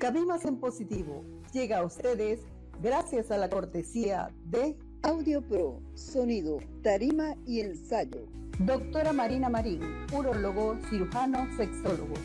Cabimas en Positivo llega a ustedes gracias a la cortesía de Audio Pro, sonido, tarima y ensayo. Doctora Marina Marín, urólogo, cirujano, sexólogo.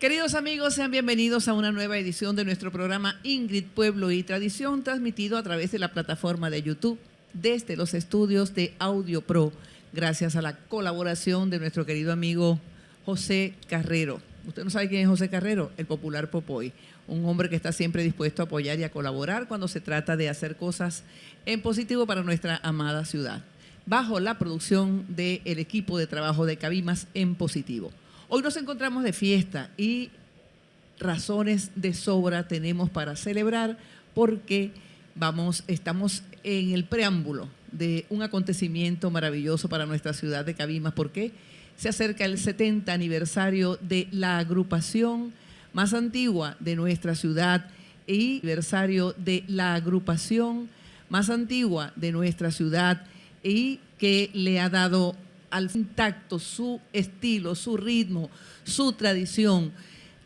Queridos amigos, sean bienvenidos a una nueva edición de nuestro programa Ingrid, Pueblo y Tradición, transmitido a través de la plataforma de YouTube desde los estudios de Audio Pro, gracias a la colaboración de nuestro querido amigo José Carrero. Usted no sabe quién es José Carrero, el popular Popoy, un hombre que está siempre dispuesto a apoyar y a colaborar cuando se trata de hacer cosas en positivo para nuestra amada ciudad, bajo la producción del equipo de trabajo de Cabimas en Positivo. Hoy nos encontramos de fiesta y razones de sobra tenemos para celebrar porque estamos en el preámbulo de un acontecimiento maravilloso para nuestra ciudad de Cabimas, porque se acerca el 70 aniversario de la agrupación más antigua de nuestra ciudad y aniversario de la agrupación más antigua de nuestra ciudad y que le ha dado al intacto su estilo, su ritmo, su tradición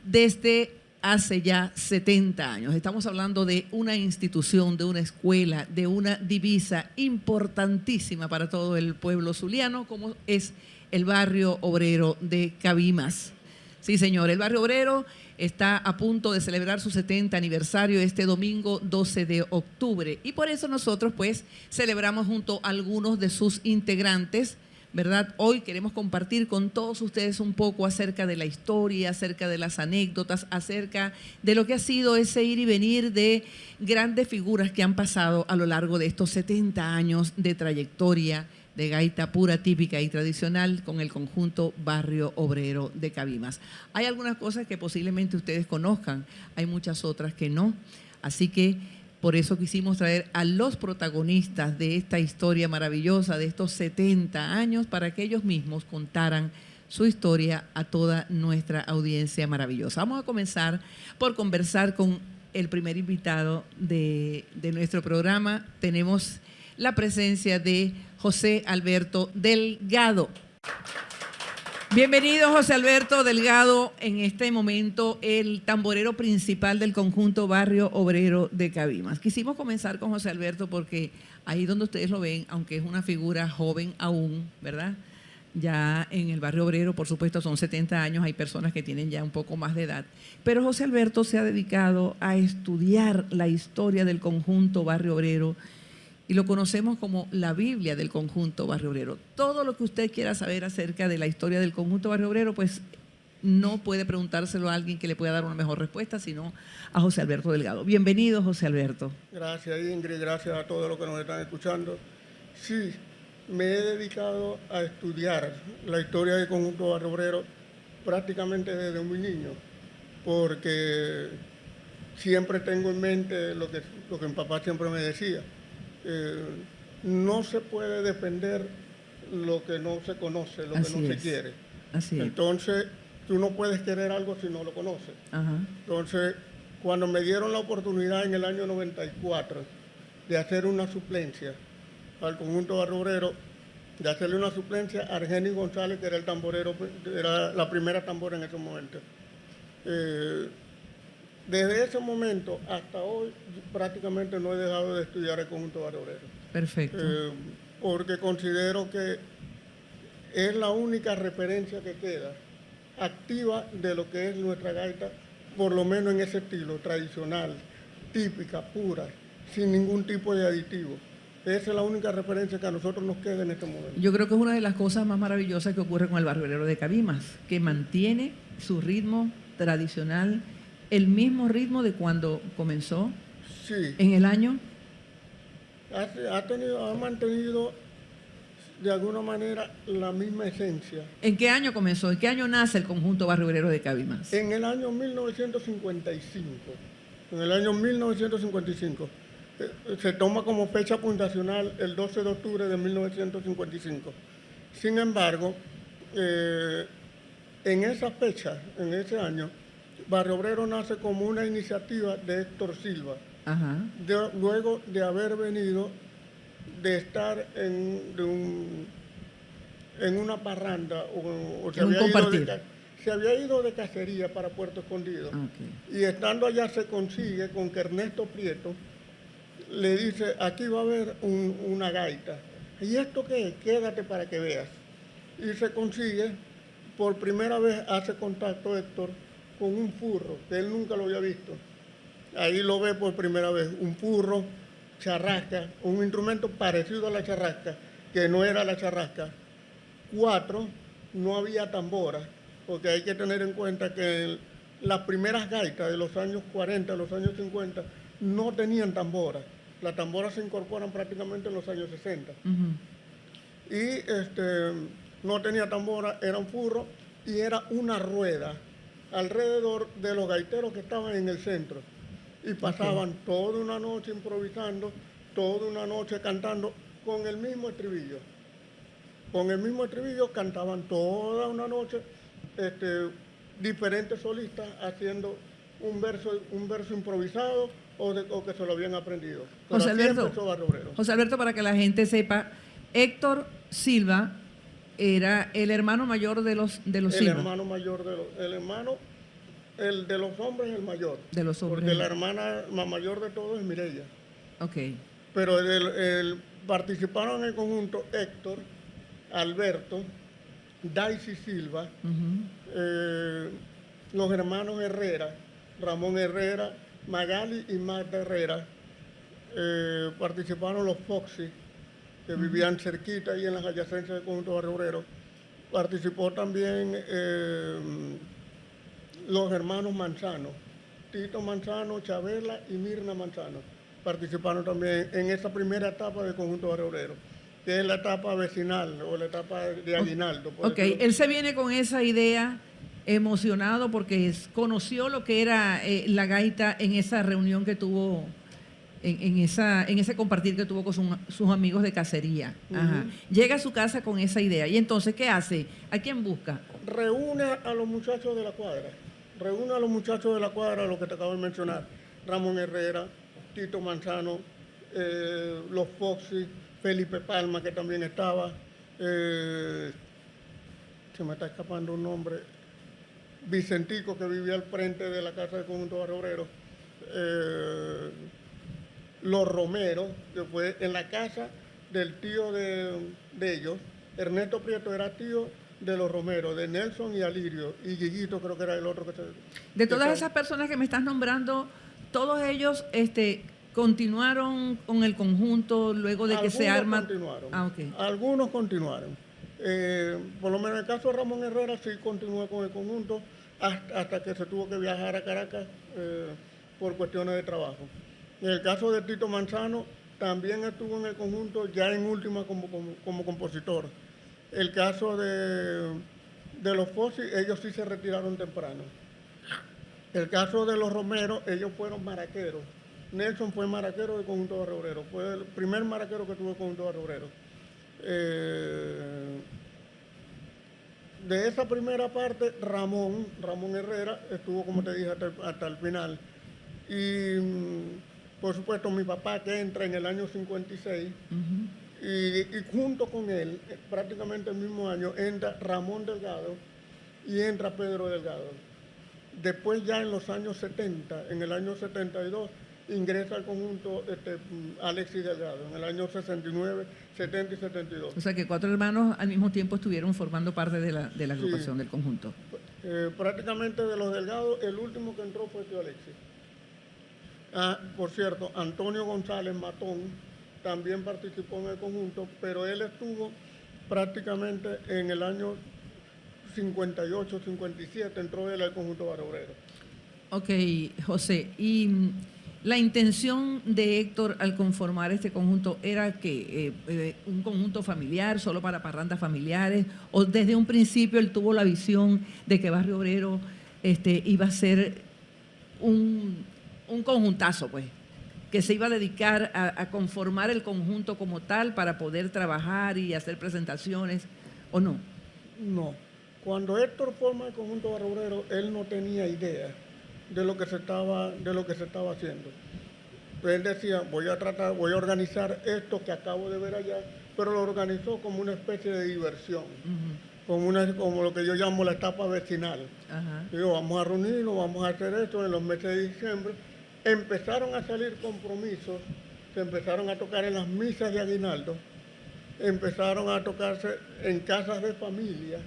desde hace ya 70 años. Estamos hablando de una institución, de una escuela, de una divisa importantísima para todo el pueblo zuliano, como es el barrio obrero de Cabimas. Sí, señor, el barrio obrero está a punto de celebrar su 70 aniversario este domingo 12 de octubre y por eso nosotros pues celebramos junto a algunos de sus integrantes, ¿verdad? Hoy queremos compartir con todos ustedes un poco acerca de la historia, acerca de las anécdotas, acerca de lo que ha sido ese ir y venir de grandes figuras que han pasado a lo largo de estos 70 años de trayectoria de gaita pura, típica y tradicional con el conjunto Barrio Obrero de Cabimas. Hay algunas cosas que posiblemente ustedes conozcan, hay muchas otras que no, así que por eso quisimos traer a los protagonistas de esta historia maravillosa de estos 70 años para que ellos mismos contaran su historia a toda nuestra audiencia maravillosa. Vamos a comenzar por conversar con el primer invitado de nuestro programa. Tenemos la presencia de José Alberto Delgado. Bienvenido, José Alberto Delgado, en este momento el tamborero principal del conjunto Barrio Obrero de Cabimas. Quisimos comenzar con José Alberto porque ahí donde ustedes lo ven, aunque es una figura joven aún, ¿verdad? Ya en el Barrio Obrero, por supuesto, son 70 años, hay personas que tienen ya un poco más de edad. Pero José Alberto se ha dedicado a estudiar la historia del conjunto Barrio Obrero y lo conocemos como la Biblia del conjunto Barrio Obrero. Todo lo que usted quiera saber acerca de la historia del conjunto Barrio Obrero, pues no puede preguntárselo a alguien que le pueda dar una mejor respuesta, sino a José Alberto Delgado. Bienvenido, José Alberto. Gracias, Ingrid, gracias a todos los que nos están escuchando. Sí, me he dedicado a estudiar la historia del conjunto Barrio Obrero prácticamente desde muy niño, porque siempre tengo en mente lo que mi papá siempre me decía. No se puede defender lo que no se conoce, lo que no se quiere. Así es. Entonces, tú no puedes querer algo si no lo conoces. Ajá. Entonces, cuando me dieron la oportunidad en el año 94 de hacer una suplencia al conjunto Barrio Obrero, de hacerle una suplencia a Argenis González, que era el tamborero, era la primera tambora en ese momento. Desde ese momento hasta hoy prácticamente no he dejado de estudiar el conjunto Barrio Obrero. Perfecto. Porque considero que es la única referencia que queda activa de lo que es nuestra gaita, por lo menos en ese estilo tradicional, típica, pura, sin ningún tipo de aditivo. Esa es la única referencia que a nosotros nos queda en este momento. Yo creo que es una de las cosas más maravillosas que ocurre con el Barrio Obrero de Cabimas, que mantiene su ritmo tradicional, el mismo ritmo de cuando comenzó. Sí. En el año. Ha mantenido de alguna manera la misma esencia. ¿En qué año comenzó? ¿En qué año nace el conjunto Barrio Obrero de Cabimas? En el año 1955. En el año 1955. Se toma como fecha fundacional el 12 de octubre de 1955. Sin embargo, en esa fecha, en ese año, Barrio Obrero nace como una iniciativa de Héctor Silva. Ajá. Luego de haber venido de estar en una parranda o se un había compartir. se había ido de cacería para Puerto Escondido. Okay. Y estando allá se consigue con que Ernesto Prieto le dice, aquí va a haber una gaita. ¿Y esto qué es? Quédate para que veas. Y se consigue, por primera vez hace contacto Héctor con un furro, que él nunca lo había visto. Ahí lo ve por primera vez, un furro, charrasca, un instrumento parecido a la charrasca, que no era la charrasca. 4, no había tambora, porque hay que tener en cuenta que las primeras gaitas de los años 40, de los años 50, no tenían tambora. Las tamboras se incorporan prácticamente en los años 60. Uh-huh. Y no tenía tambora, era un furro y era una rueda alrededor de los gaiteros que estaban en el centro. Y pasaban toda una noche improvisando, toda una noche cantando con el mismo estribillo. Con el mismo estribillo cantaban toda una noche diferentes solistas haciendo un verso improvisado o que se lo habían aprendido. José Alberto, para que la gente sepa, Héctor Silva era el hermano mayor de los Silva. El hermano mayor el de los hombres, el mayor. De los hombres. Porque la hermana mayor de todos es Mireya. Ok. Pero participaron en el conjunto Héctor, Alberto, Daisy Silva, uh-huh. Los hermanos Herrera, Ramón Herrera, Magali y Magda Herrera. Participaron los Foxy, que uh-huh. vivían cerquita ahí en las adyacencias del conjunto Barrio Obrero. Participó también los hermanos Manzano, Tito Manzano, Chabela y Mirna Manzano. Participaron también en esa primera etapa del conjunto Barrio Obrero, que es la etapa vecinal o la etapa de aguinaldo. Ok, él se viene con esa idea emocionado porque conoció lo que era la gaita en esa reunión que tuvo, en ese compartir que tuvo con sus amigos de cacería. Ajá. Uh-huh. Llega a su casa con esa idea. ¿Y entonces qué hace? ¿A quién busca? Reúne a los muchachos de la cuadra. Lo que te acabo de mencionar. Ramón Herrera, Tito Manzano, los Foxy, Felipe Palma, que también estaba. Se me está escapando un nombre. Vicentico, que vivía al frente de la casa del conjunto Barrio Obrero. Los Romero, que fue en la casa del tío de ellos. Ernesto Prieto era tío de los Romero, de Nelson y Alirio, y Guiguito creo que era el otro que se... De todas esas personas que me estás nombrando, todos ellos continuaron con el conjunto luego de que se arma... Continuaron. Okay. Algunos continuaron. Por lo menos en el caso de Ramón Herrera sí continuó con el conjunto hasta que se tuvo que viajar a Caracas por cuestiones de trabajo. En el caso de Tito Manzano también estuvo en el conjunto ya en última como compositor. El caso de los Fossi, ellos sí se retiraron temprano. El caso de los Romero, ellos fueron maraqueros. Nelson fue maraquero del conjunto Barrio Obrero. Fue el primer maraquero que tuvo el conjunto Barrio Obrero. De esa primera parte, Ramón Herrera estuvo, como te dije, hasta el final. Y, por supuesto, mi papá, que entra en el año 56, uh-huh. y junto con él, prácticamente el mismo año, entra Ramón Delgado y entra Pedro Delgado. Después, ya en los años 70, en el año 72, ingresa al conjunto Alexis Delgado, en el año 69, 70 y 72. O sea que 4 hermanos al mismo tiempo estuvieron formando parte de la agrupación, sí, del conjunto. Prácticamente de los Delgados, el último que entró fue tío Alexis. Por cierto, Antonio González Matón también participó en el conjunto, pero él estuvo prácticamente en el año 58, 57, entró él al conjunto Barrio Obrero. Ok, José, y la intención de Héctor al conformar este conjunto era que un conjunto familiar, solo para parrandas familiares, o desde un principio él tuvo la visión de que Barrio Obrero iba a ser un conjuntazo, pues, que se iba a dedicar a conformar el conjunto como tal para poder trabajar y hacer presentaciones, ¿o no? No. Cuando Héctor forma el conjunto Barrio Obrero, él no tenía idea de lo que se estaba haciendo. Él decía, voy a organizar esto que acabo de ver allá, pero lo organizó como una especie de diversión. Uh-huh. como lo que yo llamo la etapa vecinal. Ajá. Digo, vamos a reunirnos, vamos a hacer esto en los meses de diciembre. Empezaron a salir compromisos, se empezaron a tocar en las misas de aguinaldo, empezaron a tocarse en casas de familia,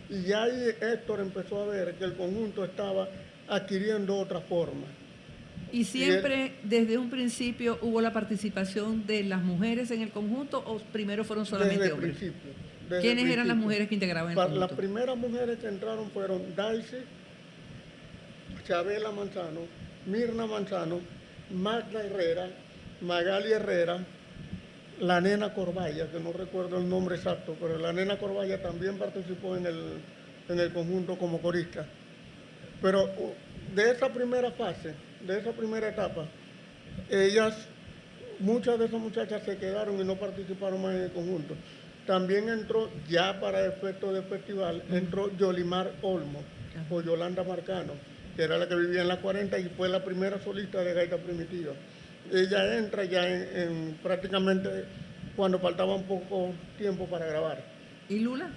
y ya ahí Héctor empezó a ver que el conjunto estaba adquiriendo otra forma. ¿Y siempre desde un principio hubo la participación de las mujeres en el conjunto o primero fueron solamente Desde el hombres? principio. Desde ¿Quiénes el eran las principio. mujeres que integraban el conjunto? Las primeras mujeres que entraron fueron Daisy, Chabela Manzano, Mirna Manzano, Magda Herrera, Magali Herrera, la nena Corbaya, que no recuerdo el nombre exacto, pero la nena Corbaya también participó en el conjunto como corista. Pero de esa primera fase, de esa primera etapa, muchas de esas muchachas se quedaron y no participaron más en el conjunto. También entró, ya para efectos de festival, entró Yolimar Olmo, o Yolanda Marcano, que era la que vivía en la 40 y fue la primera solista de gaita primitiva. Ella entra ya en prácticamente cuando faltaba un poco tiempo para grabar. ¿Y Lula?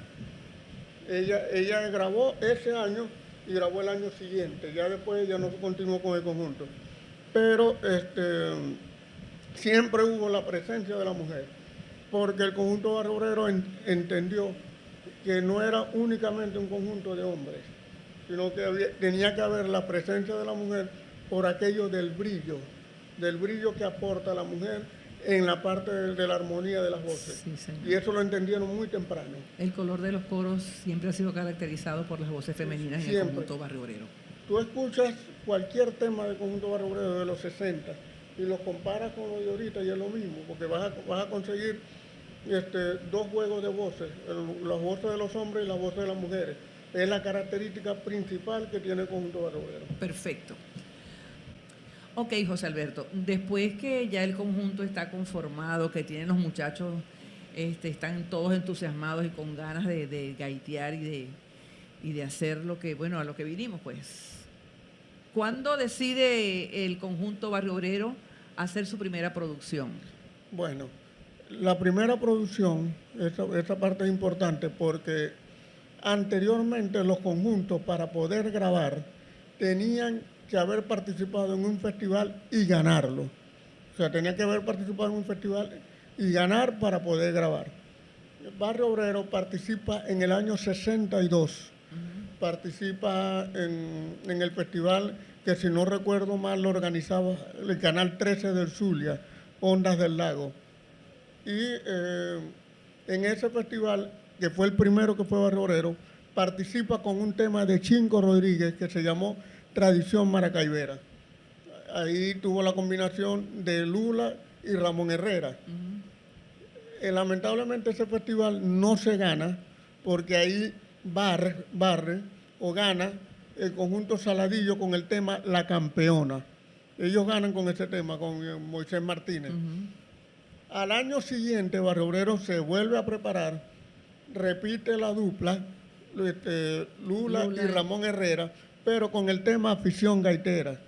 Ella grabó ese año y grabó el año siguiente. Ya después ella no continuó con el conjunto. Pero siempre hubo la presencia de la mujer, porque el conjunto Barrio Obrero entendió que no era únicamente un conjunto de hombres, sino que tenía que haber la presencia de la mujer por aquello del brillo que aporta la mujer en la parte de la armonía de las voces. Sí, señor. Y eso lo entendieron muy temprano. El color de los coros siempre ha sido caracterizado por las voces femeninas en el Siempre. conjunto Barrio Obrero. Tú escuchas cualquier tema del conjunto Barrio Obrero de los 60 y los comparas con lo de ahorita y es lo mismo, porque vas a conseguir dos juegos de voces, las voces de los hombres y las voces de las mujeres. Es la característica principal que tiene el conjunto Barrio Obrero. Perfecto. Ok, José Alberto, después que ya el conjunto está conformado, que tienen los muchachos, están todos entusiasmados y con ganas de gaitear y de hacer lo que, bueno, a lo que vinimos, pues. ¿Cuándo decide el conjunto Barrio Obrero hacer su primera producción? Bueno, la primera producción, esa parte es importante porque anteriormente los conjuntos para poder grabar tenían que haber participado en un festival y ganarlo. O sea, tenía que haber participado en un festival y ganar para poder grabar. El Barrio Obrero participa en el año 62. Participa en el festival que, si no recuerdo mal, lo organizaba el Canal 13 del Zulia, Ondas del Lago. Y en ese festival, que fue el primero que fue Barrio Obrero, participa con un tema de Chinco Rodríguez que se llamó Tradición Maracaibera. Ahí tuvo la combinación de Lula y Ramón Herrera. Lamentablemente ese festival no se gana porque ahí barre o gana el conjunto Saladillo con el tema La Campeona. Ellos ganan con ese tema, con Moisés Martínez. Al año siguiente, Barrio Obrero se vuelve a preparar, repite la dupla, Lula y Ramón Herrera, pero con el tema Afición Gaitera,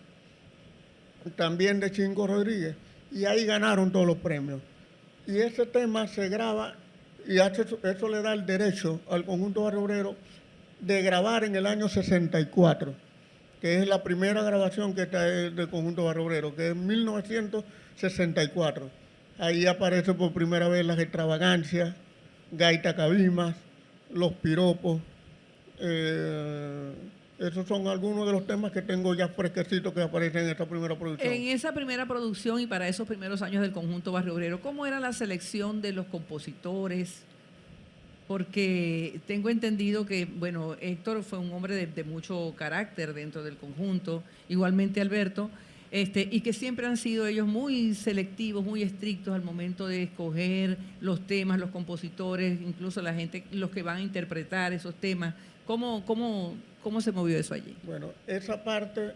también de Chingo Rodríguez, y ahí ganaron todos los premios. Y ese tema se graba, y eso le da el derecho al conjunto Barrio Obrero de grabar en el año 64, que es la primera grabación que está del conjunto Barrio Obrero, que es 1964. Ahí aparece por primera vez Las Extravagancias, Gaita Cabimas, Los Piropos. Esos son algunos de los temas que tengo ya fresquecitos que aparecen en esta primera producción. En esa primera producción y para esos primeros años del conjunto Barrio Obrero, ¿cómo era la selección de los compositores? Porque tengo entendido que, bueno, Héctor fue un hombre de mucho carácter dentro del conjunto, igualmente Alberto, y que siempre han sido ellos muy selectivos, muy estrictos al momento de escoger los temas, los compositores, incluso la gente, los que van a interpretar esos temas. ¿Cómo se movió eso allí? Bueno, esa parte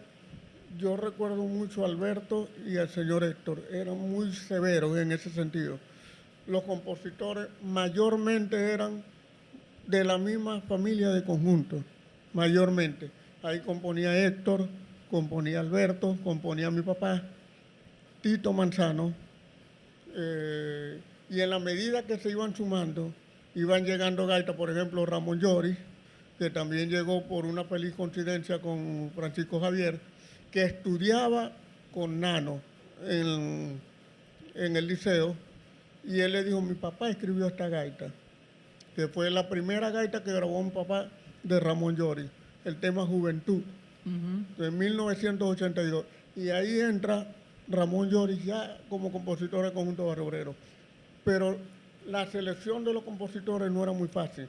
yo recuerdo mucho a Alberto y al señor Héctor. Eran muy severos en ese sentido. Los compositores mayormente eran de la misma familia de conjunto, mayormente. Ahí componía Héctor, componía Alberto, componía mi papá, Tito Manzano, y en la medida que se iban sumando, iban llegando gaitas, por ejemplo, Ramón Llori, que también llegó por una feliz coincidencia con Francisco Javier, que estudiaba con Nano en el liceo, y él le dijo, mi papá escribió esta gaita, que fue la primera gaita que grabó mi papá de Ramón Llori, el tema Juventud, de 1982. Y ahí entra Ramón Llori ya como compositor del conjunto Barrio Obrero. Pero la selección de los compositores no era muy fácil.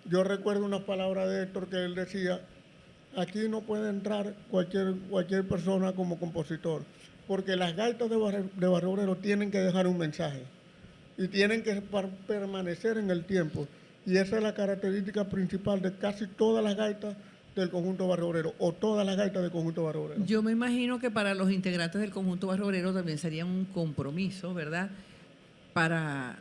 Yo recuerdo unas palabras de Héctor que él decía, aquí no puede entrar cualquier persona como compositor, porque las gaitas de Barrio Obrero tienen que dejar un mensaje y tienen que permanecer en el tiempo. Y esa es la característica principal de casi todas las gaitas del conjunto Barrio Obrero, o todas las gaitas del conjunto Barrio Obrero. Yo me imagino que para los integrantes del conjunto Barrio Obrero también sería un compromiso, ¿verdad? Para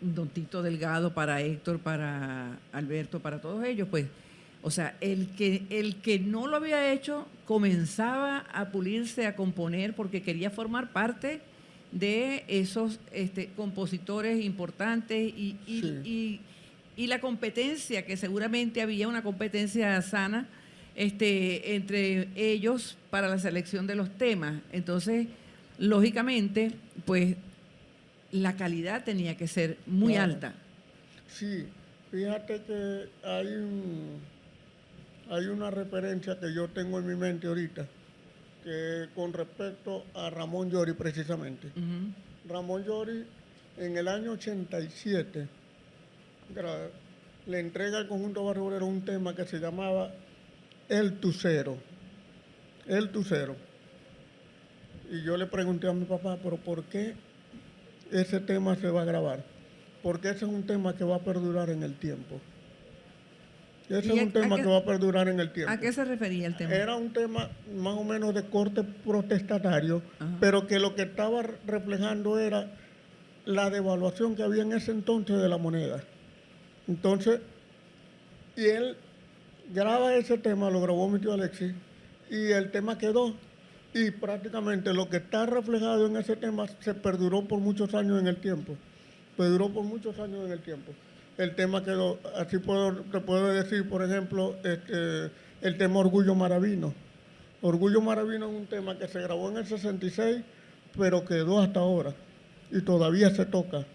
don Tito Delgado, para Héctor, para Alberto, para todos ellos, pues, o sea, el que no lo había hecho comenzaba a pulirse, a componer, porque quería formar parte de esos compositores importantes y la competencia, que seguramente había una competencia sana entre ellos para la selección de los temas. Entonces, lógicamente, pues la calidad tenía que ser muy alta. Sí, fíjate que hay una referencia que yo tengo en mi mente ahorita, que con respecto a Ramón Llori precisamente. Ramón Llori en el año 87 le entrega al conjunto Barrio Obrero un tema que se llamaba El Tucero. El Tucero. Y yo le pregunté a mi papá, pero ¿por qué ese tema se va a grabar? Porque ese es un tema que va a perdurar en el tiempo. Ese es un tema que va a perdurar en el tiempo. ¿A qué se refería el tema? Era un tema más o menos de corte protestatario, pero que lo que estaba reflejando era la devaluación que había en ese entonces de la moneda. Entonces, y él graba ese tema, lo grabó mi tío Alexis, y el tema quedó. Y prácticamente lo que está reflejado en ese tema se perduró por muchos años en el tiempo. Perduró por muchos años en el tiempo. El tema quedó, así te puedo decir, por ejemplo, el tema Orgullo Maravino. Orgullo Maravino es un tema que se grabó en el 66, pero quedó hasta ahora. Y todavía se toca.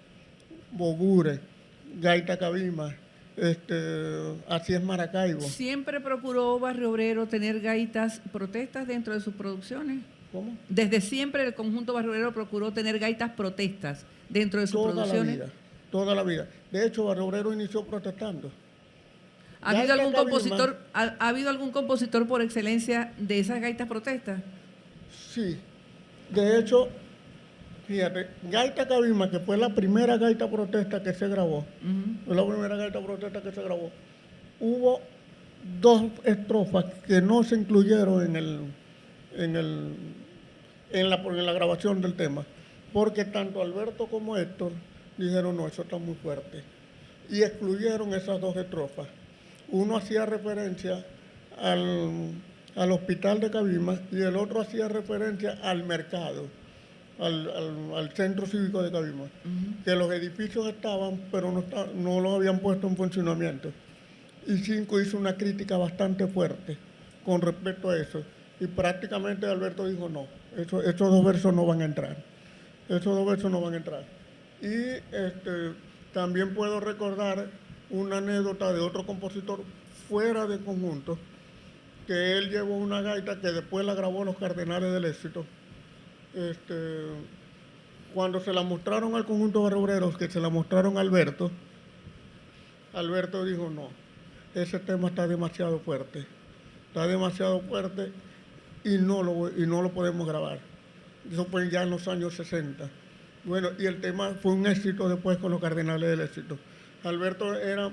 Bogure, Gaita Cabima, Así es Maracaibo. ¿Siempre procuró Barrio Obrero tener gaitas protestas dentro de sus producciones? ¿Cómo? Desde siempre el conjunto Barrio Obrero procuró tener gaitas protestas dentro de sus producciones. Toda la vida. De hecho, Barrio Obrero inició protestando. ¿Ha habido algún compositor por excelencia de esas gaitas protestas? Sí. De hecho, fíjate, Gaita Cabima, que fue la primera gaita protesta que se grabó, fue la primera gaita protesta que se grabó, hubo dos estrofas que no se incluyeron en la grabación del tema, porque tanto Alberto como Héctor dijeron, no, eso está muy fuerte, y excluyeron esas dos estrofas. Uno hacía referencia al hospital de Cabima y el otro hacía referencia al mercado, al centro cívico de Cabima, que los edificios estaban, pero no los habían puesto en funcionamiento. Y Cinco hizo una crítica bastante fuerte con respecto a eso. Y prácticamente Alberto dijo, no, esos dos versos no van a entrar. Esos dos versos no van a entrar. Y también puedo recordar una anécdota de otro compositor fuera de conjunto, que él llevó una gaita que después la grabó Los Cardenales del Éxito. Cuando se la mostraron al conjunto Barrio Obrero, que se la mostraron a Alberto dijo, no, ese tema está demasiado fuerte y no lo podemos grabar. Eso fue ya en los años 60. Bueno, y el tema fue un éxito después con Los Cardenales del Éxito. Alberto era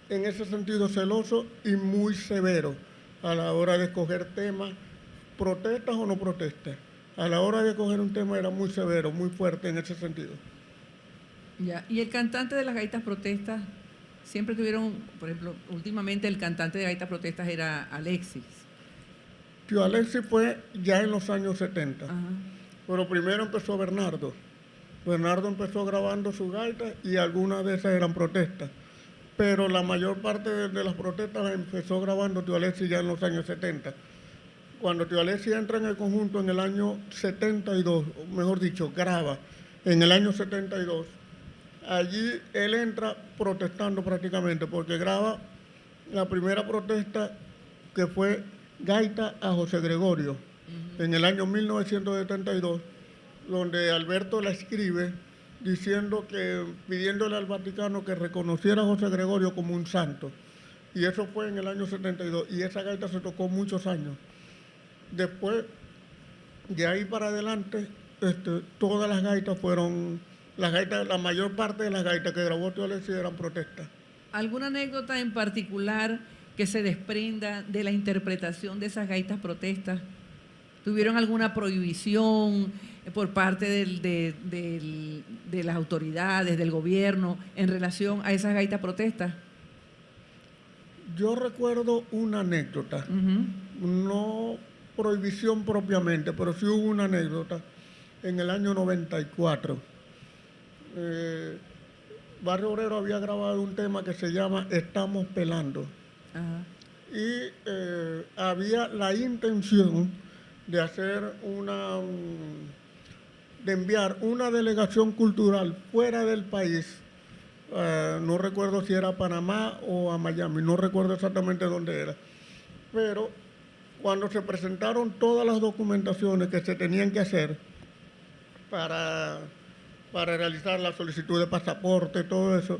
en ese sentido celoso y muy severo a la hora de escoger temas, protestas o no protestas. A la hora de escoger un tema era muy severo, muy fuerte en ese sentido. Ya. Y el cantante de las gaitas protestas, siempre tuvieron, por ejemplo, últimamente el cantante de gaitas protestas era Alexis. Tío Alexis fue ya en los años 70. Pero primero empezó Bernardo. Bernardo empezó grabando sus gaitas y algunas de esas eran protestas, pero la mayor parte de las protestas empezó grabando Tío Alexis ya en los años 70. Cuando Tío Alexis entra en el conjunto en el año 72, o mejor dicho, graba en el año 72, allí él entra protestando prácticamente, porque graba la primera protesta que fue Gaita a José Gregorio, en el año 1972, donde Alberto la escribe diciendo que, pidiéndole al Vaticano que reconociera a José Gregorio como un santo. Y eso fue en el año 72, y esa gaita se tocó muchos años. Después, de ahí para adelante, todas las gaitas fueron, la mayor parte de las gaitas que grabó Tío Alexis eran protestas. ¿Alguna anécdota en particular que se desprenda de la interpretación de esas gaitas protestas? ¿Tuvieron alguna prohibición por parte de las autoridades, del gobierno, en relación a esas gaitas protestas? Yo recuerdo una anécdota, no prohibición propiamente, pero sí hubo una anécdota en el año 94. Barrio Obrero había grabado un tema que se llama Estamos Pelando. Ajá. Y había la intención de hacer de enviar una delegación cultural fuera del país. No recuerdo si era a Panamá o a Miami, no recuerdo exactamente dónde era. Pero cuando se presentaron todas las documentaciones que se tenían que hacer para realizar la solicitud de pasaporte, todo eso,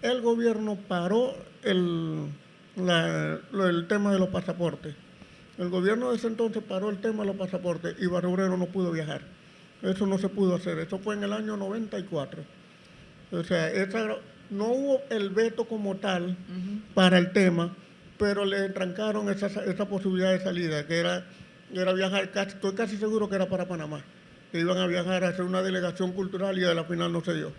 el gobierno paró el tema de los pasaportes. El gobierno de ese entonces paró el tema de los pasaportes y Barrio Obrero no pudo viajar. Eso no se pudo hacer. Eso fue en el año 94. O sea, no hubo el veto como tal para el tema, pero le trancaron esa posibilidad de salida, que era viajar, estoy casi seguro que era para Panamá, que iban a viajar a hacer una delegación cultural y a la final no se dio.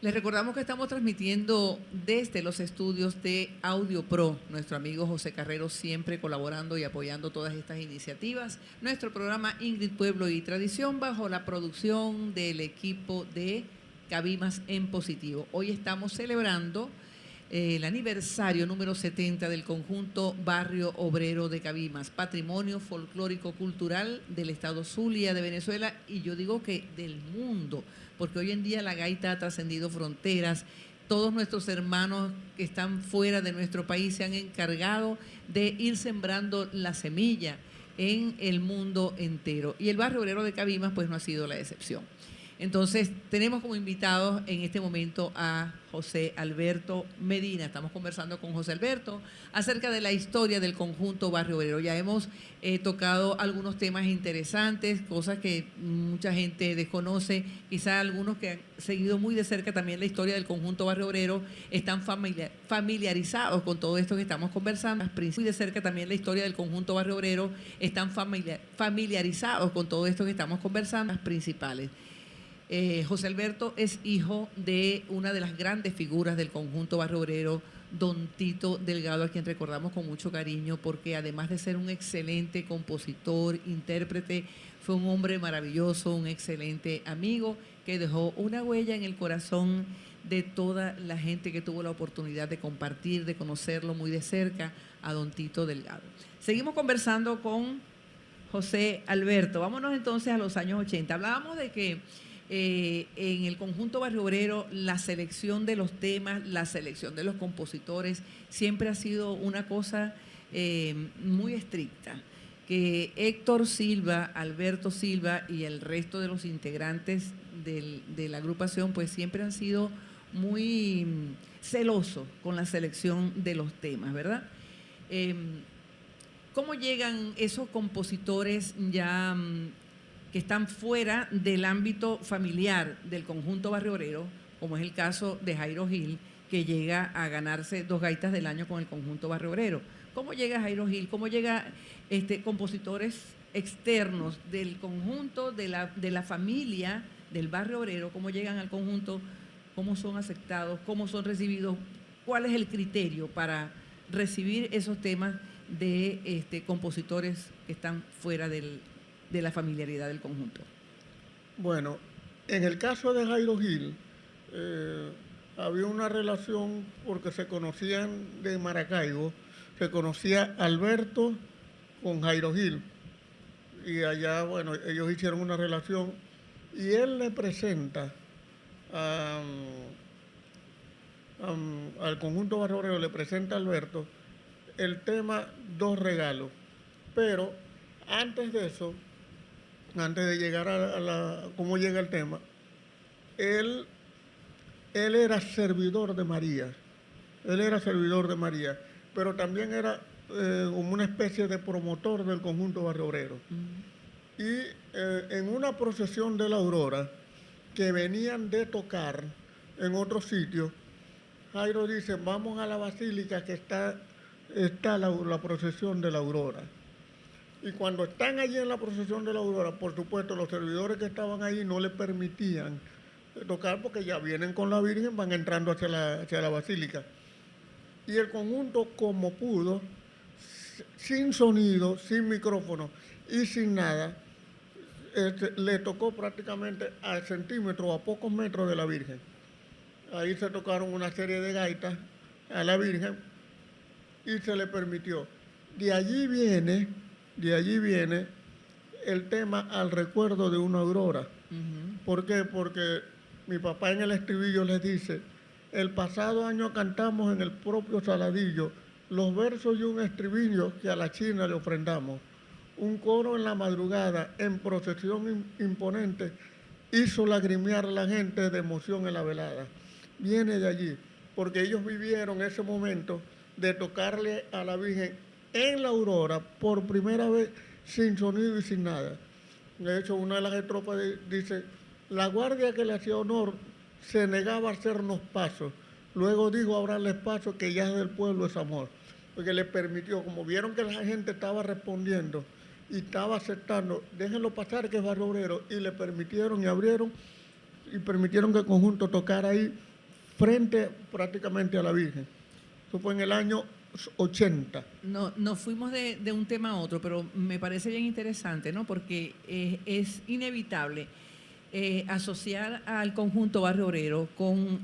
Les recordamos que estamos transmitiendo desde los estudios de Audio Pro, nuestro amigo José Carrero siempre colaborando y apoyando todas estas iniciativas. Nuestro programa Ingrid Pueblo y Tradición bajo la producción del equipo de Cabimas en Positivo. Hoy estamos celebrando el aniversario número 70 del conjunto Barrio Obrero de Cabimas, patrimonio folclórico cultural del estado Zulia de Venezuela y yo digo que del mundo, porque hoy en día la gaita ha trascendido fronteras. Todos nuestros hermanos que están fuera de nuestro país se han encargado de ir sembrando la semilla en el mundo entero. Y el Barrio Obrero de Cabimas pues no ha sido la excepción. Entonces, tenemos como invitados en este momento a José Alberto Medina. Estamos conversando con José Alberto acerca de la historia del conjunto Barrio Obrero. Ya hemos tocado algunos temas interesantes, cosas que mucha gente desconoce. Quizá algunos que han seguido muy de cerca también la historia del conjunto Barrio Obrero están familiarizados con todo esto que estamos conversando. Muy de cerca también la historia del conjunto Barrio Obrero están familiarizados con todo esto que estamos conversando. Las principales. José Alberto es hijo de una de las grandes figuras del conjunto Barrio Obrero, don Tito Delgado, a quien recordamos con mucho cariño, porque además de ser un excelente compositor, intérprete, fue un hombre maravilloso, un excelente amigo, que dejó una huella en el corazón de toda la gente que tuvo la oportunidad de compartir, de conocerlo muy de cerca, a don Tito Delgado. Seguimos conversando con José Alberto. Vámonos entonces a los años 80. Hablábamos de que en el conjunto Barrio Obrero la selección de los temas, la selección de los compositores siempre ha sido una cosa muy estricta, que Héctor Silva, Alberto Silva y el resto de los integrantes de la agrupación pues siempre han sido muy celosos con la selección de los temas, ¿verdad? ¿Cómo llegan esos compositores ya que están fuera del ámbito familiar del conjunto Barrio Obrero, como es el caso de Jairo Gil, que llega a ganarse 2 gaitas del año con el conjunto Barrio Obrero? ¿Cómo llega Jairo Gil? ¿Cómo llega compositores externos del conjunto, de la familia del Barrio Obrero? ¿Cómo llegan al conjunto? ¿Cómo son aceptados? ¿Cómo son recibidos? ¿Cuál es el criterio para recibir esos temas de compositores que están fuera de la familiaridad del conjunto? Bueno, En el caso de Jairo Gil, había una relación porque se conocían de Maracaibo, se conocía Alberto con Jairo Gil. Y allá, bueno, ellos hicieron una relación y él le presenta al conjunto Barrio Obrero, le presenta a Alberto el tema Dos Regalos. Pero antes de eso, antes de llegar a cómo llega el tema, él era servidor de María. Él era servidor de María, pero también era como una especie de promotor del conjunto Barrio Obrero. Y en una procesión de la Aurora, que venían de tocar en otro sitio, Jairo dice, vamos a la basílica que está la procesión de la Aurora. Y cuando están allí en la procesión de la Aurora, por supuesto, los servidores que estaban ahí no le permitían tocar porque ya vienen con la Virgen, van entrando hacia la basílica. Y el conjunto, como pudo, sin sonido, sin micrófono y sin nada, le tocó prácticamente a centímetros o a pocos metros de la Virgen. Ahí se tocaron una serie de gaitas a la Virgen y se le permitió. De allí viene el tema al recuerdo de una aurora. ¿Por qué? Porque mi papá en el estribillo les dice, el pasado año cantamos en el propio Saladillo los versos y un estribillo que a la China le ofrendamos. Un coro en la madrugada, en procesión imponente, hizo lagrimear a la gente de emoción en la velada. Viene de allí, porque ellos vivieron ese momento de tocarle a la Virgen en la Aurora por primera vez sin sonido y sin nada. De hecho, una de las estrofas dice, la guardia que le hacía honor se negaba a hacernos pasos. Luego dijo, abrirles paso que ya del pueblo es amor. Porque le permitió, como vieron que la gente estaba respondiendo y estaba aceptando, déjenlo pasar que es Barrio Obrero, y le permitieron y abrieron y permitieron que el conjunto tocara ahí frente prácticamente a la Virgen. Eso fue en el año 80. No, nos fuimos de un tema a otro, pero me parece bien interesante, ¿no? Porque es inevitable asociar al conjunto Barrio Obrero con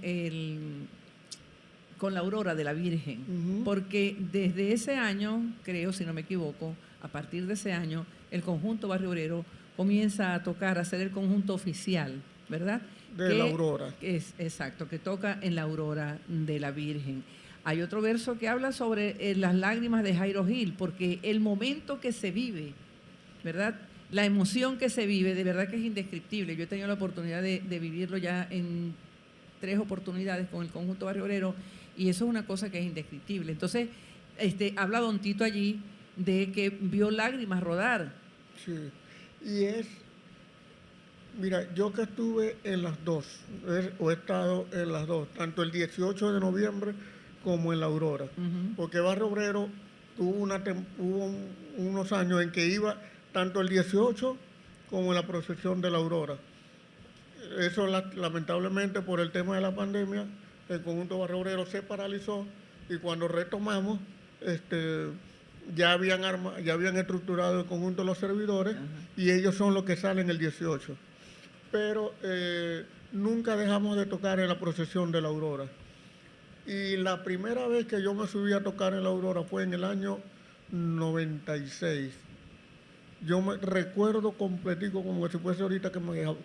la Aurora de la Virgen, porque desde ese año, creo, si no me equivoco, a partir de ese año, el conjunto Barrio Obrero comienza a tocar, a ser el conjunto oficial, ¿verdad? De la Aurora. Exacto, que toca en la Aurora de la Virgen. Hay otro verso que habla sobre las lágrimas de Jairo Gil, porque el momento que se vive, ¿verdad? La emoción que se vive, de verdad que es indescriptible. Yo he tenido la oportunidad de vivirlo ya en 3 oportunidades con el conjunto Barrio Obrero, y eso es una cosa que es indescriptible. Entonces, habla Don Tito allí de que vio lágrimas rodar. Sí, y mira, yo que estuve en las dos, o he estado en las dos, tanto el 18 de noviembre como en la Aurora, porque Barrio Obrero hubo unos años en que iba tanto el 18 como en la procesión de la Aurora. Eso lamentablemente por el tema de la pandemia, el conjunto Barrio Obrero se paralizó y cuando retomamos, ya habían estructurado el conjunto de los servidores y ellos son los que salen el 18. Pero nunca dejamos de tocar en la procesión de la Aurora. Y la primera vez que yo me subí a tocar en la Aurora fue en el año 96. Yo me recuerdo completico como si fuese ahorita que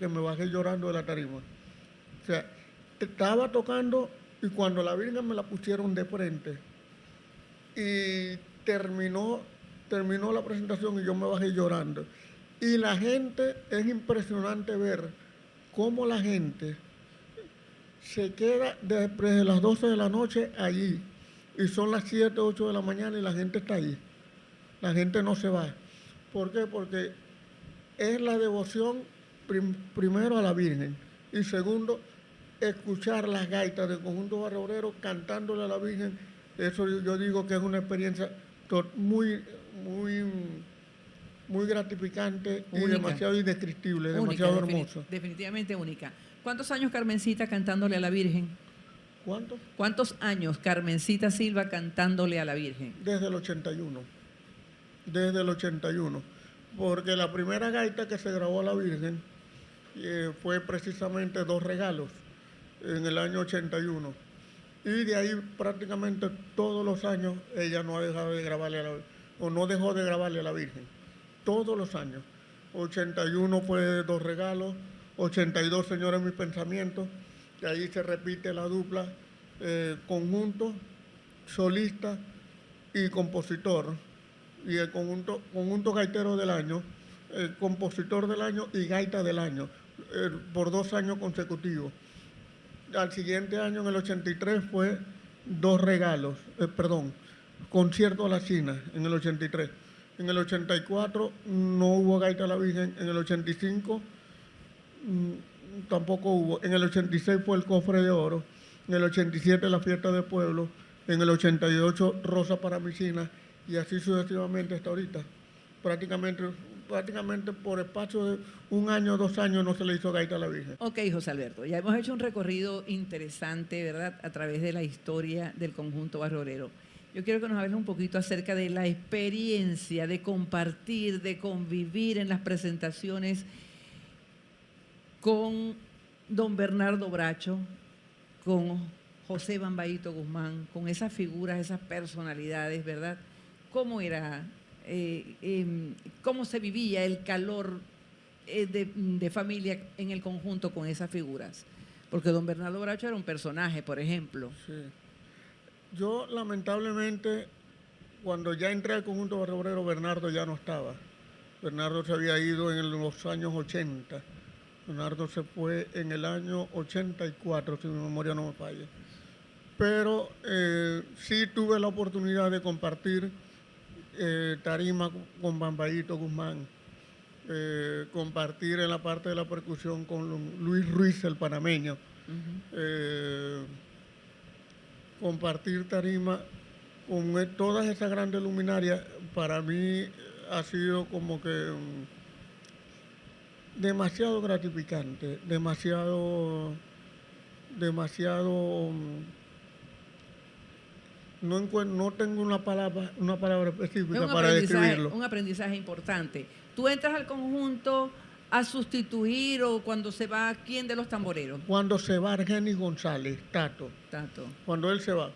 me bajé llorando de la tarima. O sea, estaba tocando y cuando la Virgen me la pusieron de frente y terminó la presentación y yo me bajé llorando. Y la gente, es impresionante ver cómo la gente se queda desde las 12 de la noche allí y son las 7, 8 de la mañana y la gente está ahí. La gente no se va. ¿Por qué? Porque es la devoción primero a la Virgen y segundo, escuchar las gaitas del conjunto Barrio Obrero cantándole a la Virgen. Eso yo digo que es una experiencia muy, muy, muy gratificante, única, y demasiado indescriptible, única, demasiado hermoso. Definitivamente única. ¿Cuántos años Carmencita cantándole a la Virgen? ¿Cuántos? ¿Cuántos años Carmencita Silva cantándole a la Virgen? Desde el 81. Desde el 81. Porque la primera gaita que se grabó a la Virgen fue precisamente Dos Regalos en el año 81. Y de ahí prácticamente todos los años ella no ha dejado de grabarle o no dejó de grabarle a la Virgen. Todos los años. 81 fue Dos Regalos, 82 Señor en mis pensamientos, que ahí se repite la dupla, conjunto, solista y compositor. Y el conjunto gaitero del año, compositor del año y gaita del año, por 2 años consecutivos. Al siguiente año, en el 83, fue Dos Regalos, concierto a la China, en el 83. En el 84 no hubo gaita a la Virgen, en el 85 tampoco hubo, en el 86 fue el Cofre de Oro, en el 87 la Fiesta del Pueblo, en el 88 Rosa para mi China, y así sucesivamente hasta ahorita. Prácticamente por espacio de 1 año, 2 años no se le hizo gaita a la Virgen. Ok, José Alberto, ya hemos hecho un recorrido interesante, ¿verdad?, a través de la historia del conjunto Barrio Obrero. Yo quiero que nos hables un poquito acerca de la experiencia de compartir, de convivir en las presentaciones con don Bernardo Bracho, con José Bambaíto Guzmán, con esas figuras, esas personalidades, ¿verdad? ¿Cómo era? ¿Cómo se vivía el calor de familia en el conjunto con esas figuras? Porque don Bernardo Bracho era un personaje, por ejemplo. Sí. Yo, lamentablemente, cuando ya entré al conjunto Barrio Obrero, Bernardo ya no estaba. Bernardo se había ido en los años 80. Bernardo se fue en el año 84, si mi memoria no me falla. Pero sí tuve la oportunidad de compartir tarima con Bambaíto Guzmán, compartir en la parte de la percusión con Luis Ruiz, el panameño, compartir tarima con todas esas grandes luminarias. Para mí ha sido como que demasiado gratificante, demasiado no tengo una palabra específica para describirlo. Un aprendizaje importante. ¿Tú entras al conjunto a sustituir o cuando se va quién de los tamboreros? Cuando se va Argenis González, Tato. Cuando él se va.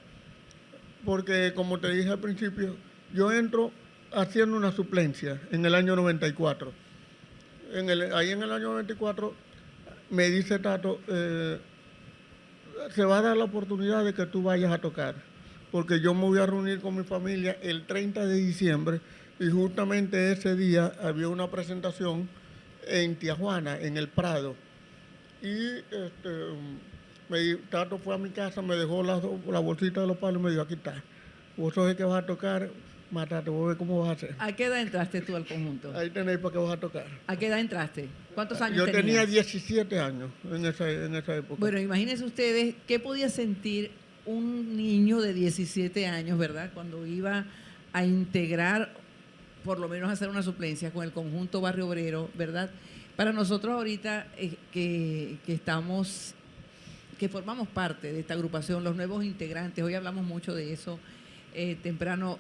Porque, como te dije al principio, yo entro haciendo una suplencia en el año 94. Ahí en el año 94 me dice Tato, se va a dar la oportunidad de que tú vayas a tocar, porque yo me voy a reunir con mi familia el 30 de diciembre y justamente ese día había una presentación en Tijuana, en el Prado. Y Tato fue a mi casa, me dejó la bolsita de los palos y me dijo, aquí está, vos sos el que vas a tocar, mátate, vos ves cómo vas a hacer. ¿A qué edad entraste tú al conjunto? Ahí tenéis para qué vas a tocar. ¿A qué edad entraste? ¿Cuántos años tenías? Yo tenía 17 años en esa época. Bueno, imagínense ustedes qué podía sentir un niño de 17 años, ¿verdad?, cuando iba a integrar, por lo menos hacer una suplencia con el conjunto Barrio Obrero, ¿verdad? Para nosotros ahorita que formamos parte de esta agrupación, los nuevos integrantes, hoy hablamos mucho de eso temprano,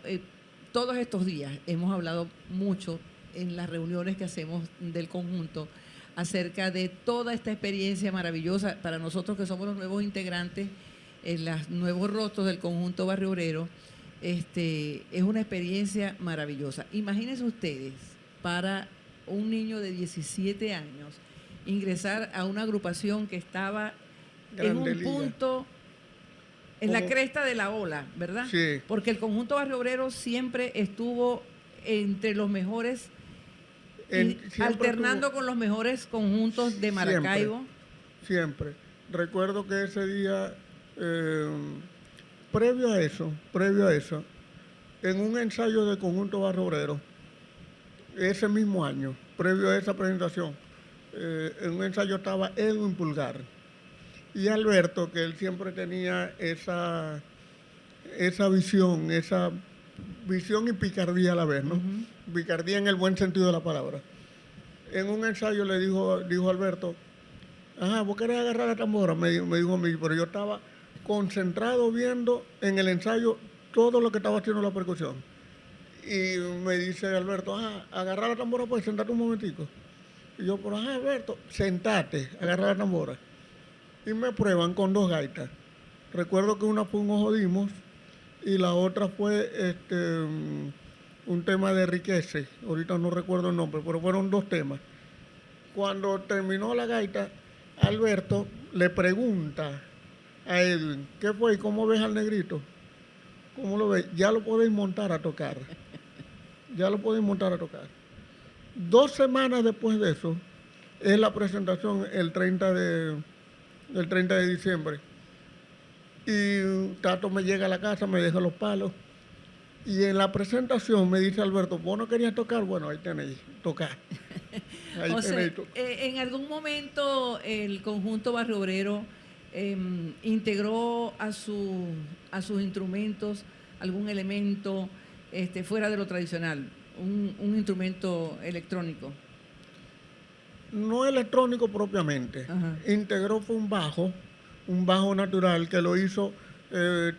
todos estos días hemos hablado mucho en las reuniones que hacemos del conjunto acerca de toda esta experiencia maravillosa para nosotros que somos los nuevos integrantes, los nuevos rostros del conjunto Barrio Obrero. Es una experiencia maravillosa. Imagínense ustedes, para un niño de 17 años, ingresar a una agrupación que estaba en un punto, en la cresta de la ola, ¿verdad? Sí. Porque el conjunto Barrio Obrero siempre estuvo entre los mejores, alternando con los mejores conjuntos de Maracaibo. Siempre. Recuerdo que ese día, previo a eso, en un ensayo del conjunto Barrio Obrero, ese mismo año, previo a esa presentación, en un ensayo estaba Edwin Pulgar y Alberto, que él siempre tenía esa visión y picardía a la vez, ¿no? Picardía en el buen sentido de la palabra. En un ensayo le dijo Alberto, vos querés agarrar la tambora, me dijo a mí, pero yo estaba concentrado viendo en el ensayo todo lo que estaba haciendo la percusión. Y me dice Alberto, agarrar la tambora, pues sentate un momentico. Y yo, pero ajá, Alberto, sentate, agarra la tambora. Y me prueban con 2 gaitas. Recuerdo que una fue un ojo dimos y la otra fue un tema de Riquece. Ahorita no recuerdo el nombre, pero fueron 2 temas. Cuando terminó la gaita, Alberto le pregunta a Edwin, ¿qué fue? ¿Y cómo ves al negrito? ¿Cómo lo ves? Ya lo podéis montar a tocar. Ya lo podéis montar a tocar. 2 semanas después de eso, es la presentación el 30 de diciembre. Y Tato me llega a la casa, me deja los palos. Y en la presentación me dice Alberto, ¿vos no querías tocar? Bueno, ahí tenéis, tocar. Ahí O sea, tenéis tocar. en algún momento el conjunto Barrio Obrero integró a sus instrumentos algún elemento fuera de lo tradicional, un instrumento electrónico. No electrónico propiamente. Ajá. Integró fue un bajo natural que lo hizo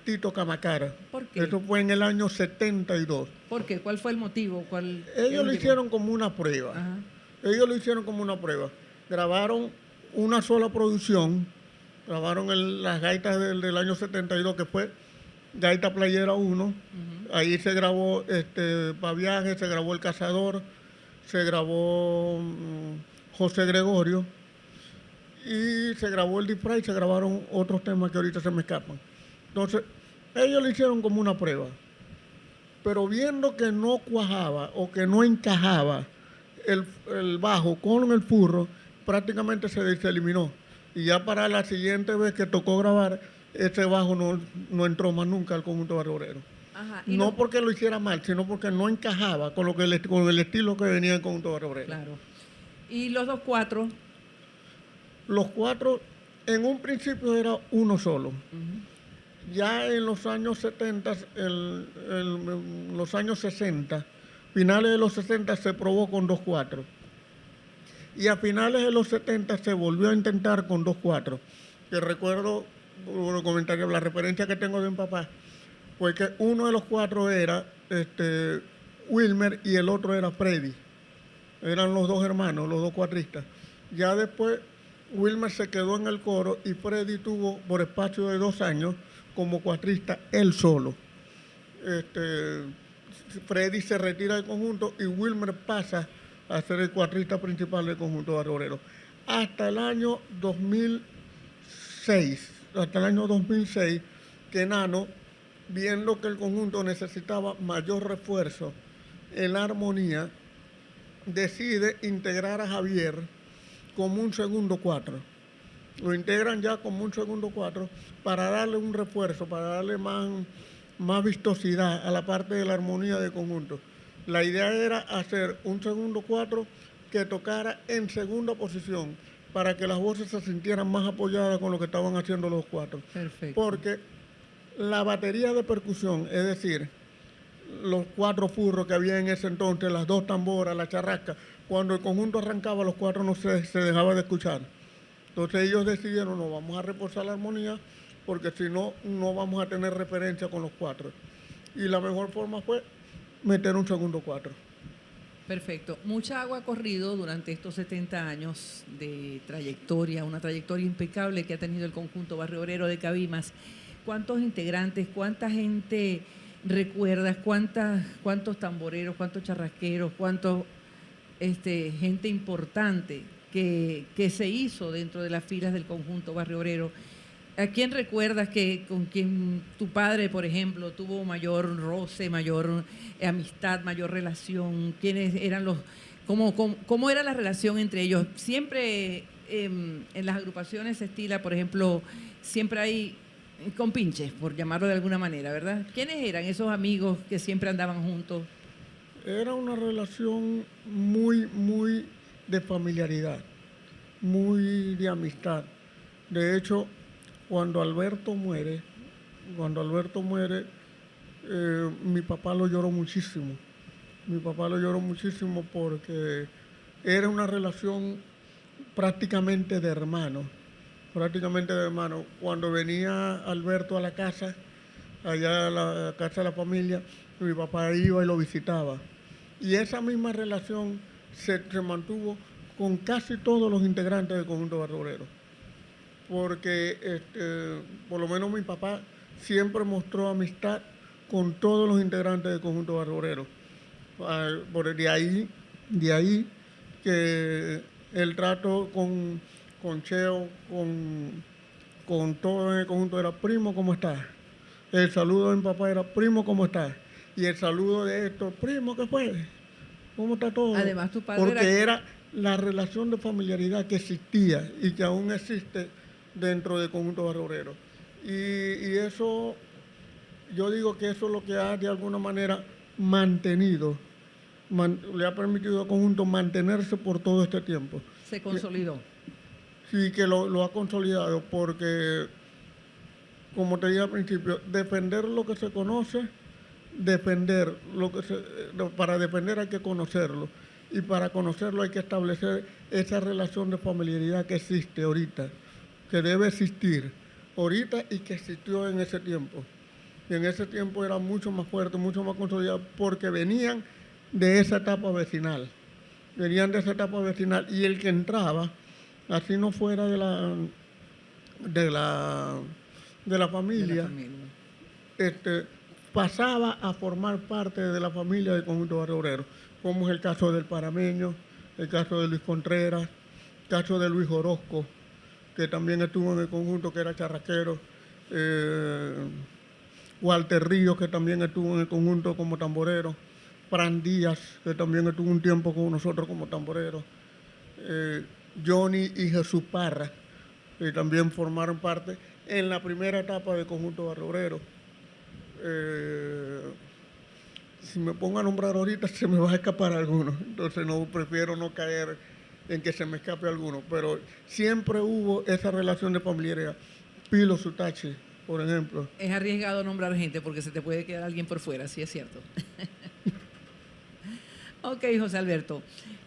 Tito Camacara. ¿Por qué? Eso fue en el año 72. ¿Por qué? ¿Cuál fue el motivo? Ellos lo hicieron como una prueba. Ajá. Ellos lo hicieron como una prueba. Grabaron una sola producción, grabaron las gaitas del año 72, que fue Gaita Playera 1. Uh-huh. Ahí se grabó Pa' Viaje, se grabó El Cazador, se grabó José Gregorio, y se grabó El Disfraz y se grabaron otros temas que ahorita se me escapan. Entonces, ellos lo hicieron como una prueba. Pero viendo que no cuajaba o que no encajaba el bajo con el furro, prácticamente se eliminó. Y ya para la siguiente vez que tocó grabar, ese bajo no entró más nunca al conjunto Barrio Obrero. Ajá, no porque lo hiciera mal, sino porque no encajaba con el estilo que venía el conjunto Barrio Obrero. Claro. ¿Y los 2 4? Los 4, en un principio era uno solo. Uh-huh. Ya en los años 70, los años 60, finales de los 60 se probó con 2 4. Y a finales de los 70 se volvió a intentar con 2 4. Que recuerdo, un comentario, la referencia que tengo de mi papá, fue que uno de los 4 era Wilmer y el otro era Freddy. Eran los 2 hermanos, los 2 cuatristas. Ya después Wilmer se quedó en el coro y Freddy tuvo por espacio de 2 años como cuatrista él solo. Freddy se retira del conjunto y Wilmer pasa a ser el cuatrista principal del conjunto Barrio Obrero. Hasta el año 2006, que Nano, viendo que el conjunto necesitaba mayor refuerzo en la armonía, decide integrar a Javier como un segundo 4. Lo integran ya como un segundo 4 para darle un refuerzo, para darle más vistosidad a la parte de la armonía del conjunto. La idea era hacer un segundo 4 que tocara en segunda posición para que las voces se sintieran más apoyadas con lo que estaban haciendo los 4. Perfecto. Porque la batería de percusión, es decir, los 4 furros que había en ese entonces, las 2 tamboras, la charrasca, cuando el conjunto arrancaba, los 4 no se dejaba de escuchar. Entonces ellos decidieron, no, vamos a reposar la armonía, porque si no, no vamos a tener referencia con los 4. Y la mejor forma fue meter un segundo 4. Perfecto. Mucha agua ha corrido durante estos 70 años de trayectoria, una trayectoria impecable que ha tenido el conjunto Barrio Obrero de Cabimas. ¿Cuántos integrantes, cuánta gente recuerdas, cuántos tamboreros, cuántos charrasqueros, cuántos gente importante que se hizo dentro de las filas del conjunto Barrio Obrero? ¿A quién recuerdas con quien tu padre, por ejemplo, tuvo mayor roce, mayor amistad, mayor relación? ¿Quiénes eran cómo era la relación entre ellos? Siempre en las agrupaciones se estila, por ejemplo, siempre hay compinches, por llamarlo de alguna manera, ¿verdad? ¿Quiénes eran esos amigos que siempre andaban juntos? Era una relación muy, muy de familiaridad, muy de amistad. De hecho, cuando Alberto muere, mi papá lo lloró muchísimo. Mi papá lo lloró muchísimo porque era una relación prácticamente de hermano. Cuando venía Alberto a la casa, allá a la casa de la familia, mi papá iba y lo visitaba. Y esa misma relación se mantuvo con casi todos los integrantes del conjunto Barrio Obrero, porque por lo menos mi papá siempre mostró amistad con todos los integrantes del conjunto Barrio Obrero. De ahí que el trato con Cheo, con todo el conjunto era primo, ¿cómo estás? El saludo de mi papá era primo, ¿cómo estás? Y el saludo de Héctor, primo, ¿qué fue? ¿Cómo está todo? Además, tu padre porque era la relación de familiaridad que existía y que aún existe dentro del conjunto Barrio Obrero. Y eso, yo digo que eso es lo que ha de alguna manera mantenido, le ha permitido al conjunto mantenerse por todo este tiempo. Se consolidó. Sí, que lo ha consolidado porque, como te dije al principio, defender lo que se conoce, para defender hay que conocerlo. Y para conocerlo hay que establecer esa relación de familiaridad que existe ahorita, que debe existir ahorita y que existió en ese tiempo. Y en ese tiempo era mucho más fuerte, mucho más consolidado, porque venían de esa etapa vecinal. Venían de esa etapa vecinal y el que entraba, así no fuera de la familia, pasaba a formar parte de la familia del conjunto Barrio Obrero, como es el caso del Parameño, el caso de Luis Contreras, el caso de Luis Orozco, que también estuvo en el conjunto, que era charraquero, Walter Ríos, que también estuvo en el conjunto como tamborero, Fran Díaz, que también estuvo un tiempo con nosotros como tamborero, Johnny y Jesús Parra, que también formaron parte en la primera etapa del conjunto Barrio Obrero. Si me pongo a nombrar ahorita se me va a escapar alguno, entonces prefiero no caer en que se me escape alguno, pero siempre hubo esa relación de familiaridad. Pilo Sutachi, por ejemplo. Es arriesgado nombrar gente porque se te puede quedar alguien por fuera, sí es cierto. Ok, José Alberto,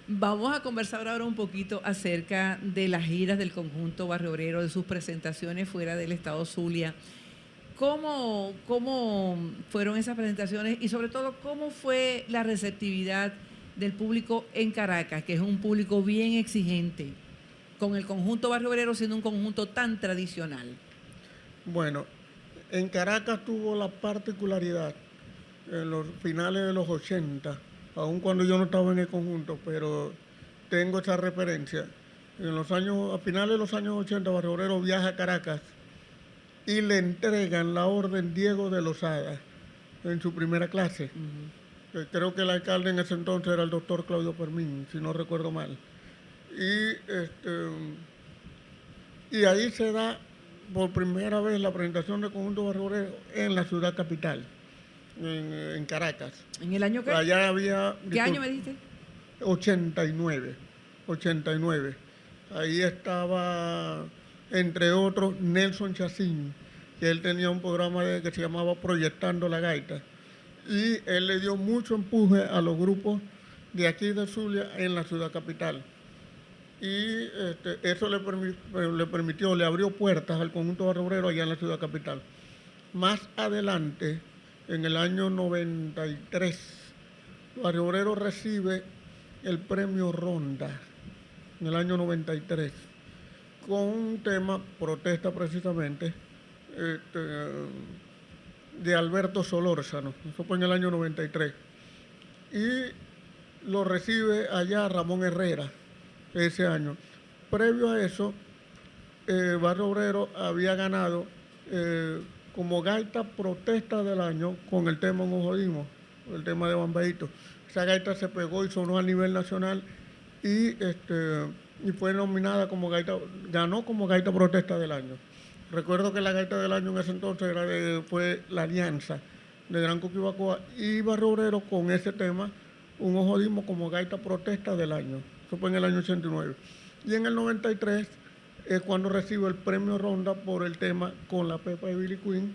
vamos a conversar ahora un poquito acerca de las giras del conjunto Barrio Obrero, de sus presentaciones fuera del estado Zulia. ¿Cómo fueron esas presentaciones y sobre todo cómo fue la receptividad del público en Caracas, que es un público bien exigente, con el conjunto Barrio Obrero siendo un conjunto tan tradicional? Bueno, en Caracas tuvo la particularidad en los finales de los 80, aun cuando yo no estaba en el conjunto, pero tengo esa referencia. A finales de los años 80, Barrio Obrero viaja a Caracas y le entregan la orden Diego de Lozada en su primera clase. Creo que el alcalde en ese entonces era el doctor Claudio Permín, si no recuerdo mal. Y ahí se da por primera vez la presentación del conjunto Barrio Obrero en la ciudad capital, en Caracas. ¿En el año qué? Allá había... ¿Qué año me dijiste? 89. Ahí estaba, entre otros, Nelson Chacín, que él tenía un programa que se llamaba Proyectando la Gaita. Y él le dio mucho empuje a los grupos de aquí de Zulia en la ciudad capital. Y eso le abrió puertas al conjunto Barrio Obrero allá en la ciudad capital. Más adelante, en el año 93, Barrio Obrero recibe el premio Ronda, en el año 93, con un tema, protesta precisamente, de Alberto Solórzano. Eso fue en el año 93. Y lo recibe allá Ramón Herrera ese año. Previo a eso, Barrio Obrero había ganado como gaita protesta del año con el tema Un Ojo Dimo, el tema de Bambaíto. Esa gaita se pegó y sonó a nivel nacional y fue nominada como gaita, ganó como gaita protesta del año. Recuerdo que la gaita del año en ese entonces fue la Alianza de Gran Coquibacoa y Barrio Obrero con ese tema, Un Ojo Dimo, como gaita protesta del año. Eso fue en el año 89. Y en el 93 es cuando recibe el premio Ronda por el tema Con la Pepa y Billy Queen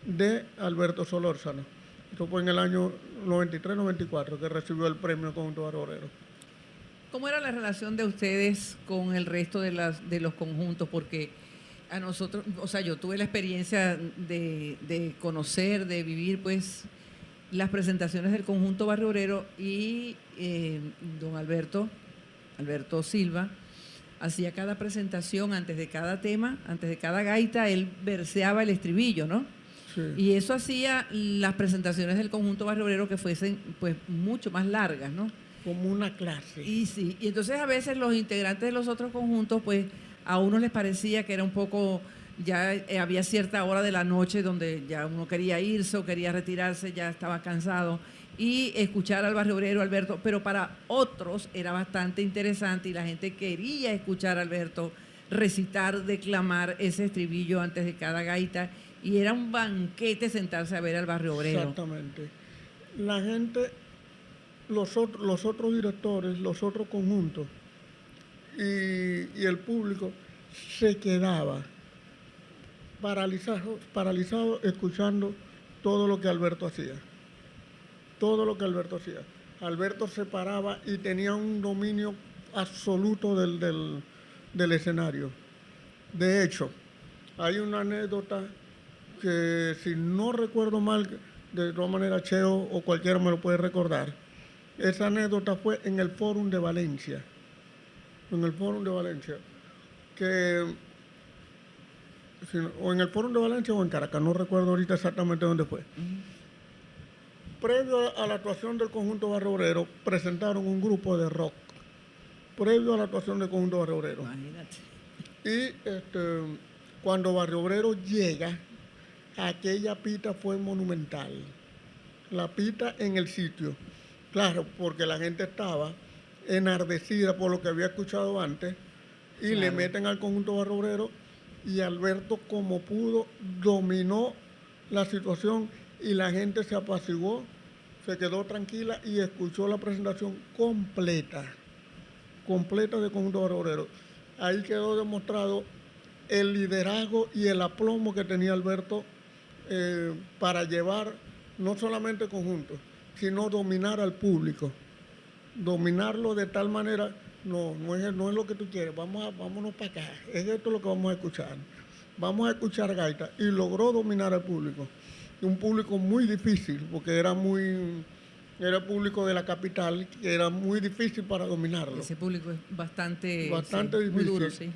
de Alberto Solórzano. Eso fue en el año 93-94 que recibió el premio Conjunto Barrio Obrero. ¿Cómo era la relación de ustedes con el resto de los conjuntos? Porque a nosotros, o sea, yo tuve la experiencia de conocer, de vivir, pues, las presentaciones del conjunto Barrio Obrero y don Alberto Alberto Silva, hacía cada presentación antes de cada tema, antes de cada gaita, él verseaba el estribillo, ¿no? Sí. Y eso hacía las presentaciones del conjunto Barrio Obrero que fuesen pues mucho más largas, ¿no? Como una clase. Y sí, y entonces a veces los integrantes de los otros conjuntos, pues a unos les parecía que era un poco, ya había cierta hora de la noche donde ya uno quería irse o quería retirarse, ya estaba cansado, y escuchar al Barrio Obrero, Alberto, pero para otros era bastante interesante y la gente quería escuchar a Alberto recitar, declamar ese estribillo antes de cada gaita, y era un banquete sentarse a ver al Barrio Obrero. Exactamente. La gente, los otros directores, los otros conjuntos y el público se quedaba paralizado escuchando todo lo que Alberto hacía. Todo lo que Alberto hacía. Alberto se paraba y tenía un dominio absoluto del escenario. De hecho, hay una anécdota que, si no recuerdo mal, de todas maneras Cheo o cualquiera me lo puede recordar. Esa anécdota fue en el Fórum de Valencia. En el Fórum de Valencia. O en el Fórum de Valencia o en Caracas, no recuerdo ahorita exactamente dónde fue. Previo a la actuación del conjunto Barrio Obrero, presentaron un grupo de rock. Previo a la actuación del conjunto Barrio Obrero. Imagínate. Y cuando Barrio Obrero llega, aquella pita fue monumental. La pita en el sitio. Claro, porque la gente estaba enardecida por lo que había escuchado antes y claro, le meten al conjunto Barrio Obrero, y Alberto, como pudo, dominó la situación y la gente se apaciguó, se quedó tranquila y escuchó la presentación completa de conjunto Barrio Obrero. Ahí quedó demostrado el liderazgo y el aplomo que tenía Alberto para llevar no solamente conjunto, sino dominar al público. Dominarlo de tal manera, no es lo que tú quieres, vámonos para acá, es esto lo que vamos a escuchar. Vamos a escuchar gaita, y logró dominar al público. Un público muy difícil, porque era público de la capital, que era muy difícil para dominarlo. Ese público es bastante difícil. Muy duro, sí.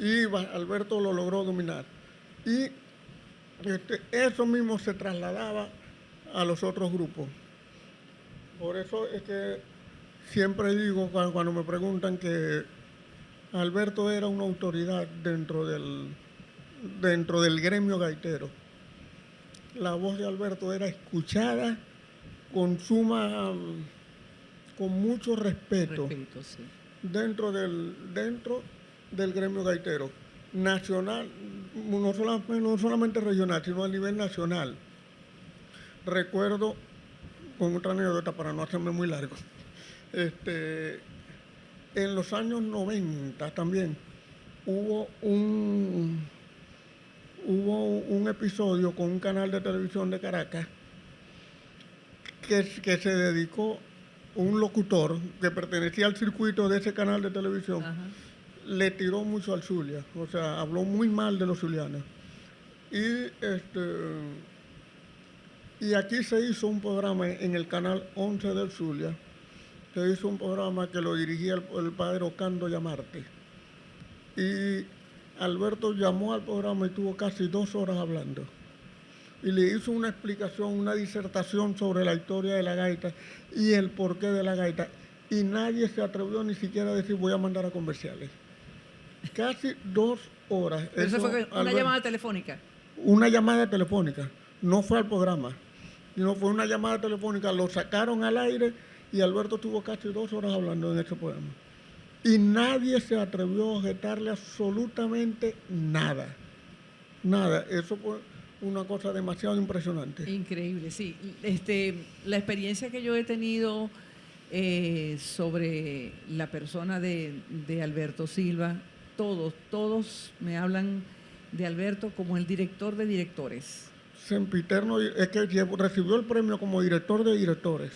Y Alberto lo logró dominar. Y eso mismo se trasladaba a los otros grupos. Por eso es que siempre digo, cuando me preguntan, que Alberto era una autoridad dentro del gremio gaitero. La voz de Alberto era escuchada con mucho respeto, Sí. dentro del gremio gaitero nacional, no solamente regional, sino a nivel nacional. Recuerdo, con otra anécdota para no hacerme muy largo, en los años 90 también hubo un episodio con un canal de televisión de Caracas que se dedicó, un locutor que pertenecía al circuito de ese canal de televisión, Ajá. le tiró mucho al Zulia, o sea, habló muy mal de los zulianos. Y aquí se hizo un programa en el canal 11 del Zulia, se hizo un programa que lo dirigía el padre Ocando Llamarte. Y Alberto llamó al programa y tuvo casi 2 horas hablando. Y le hizo una explicación, una disertación sobre la historia de la gaita y el porqué de la gaita. Y nadie se atrevió ni siquiera a decir, voy a mandar a comerciales. Casi 2 horas. Pero eso fue una llamada telefónica. Una llamada telefónica. No fue al programa, sino fue una llamada telefónica. Lo sacaron al aire y Alberto tuvo casi 2 horas hablando en ese programa. Y nadie se atrevió a objetarle absolutamente nada. Nada. Eso fue una cosa demasiado impresionante. Increíble, sí. La experiencia que yo he tenido sobre la persona de Alberto Silva, todos me hablan de Alberto como el director de directores. Sempiterno, es que recibió el premio como director de directores.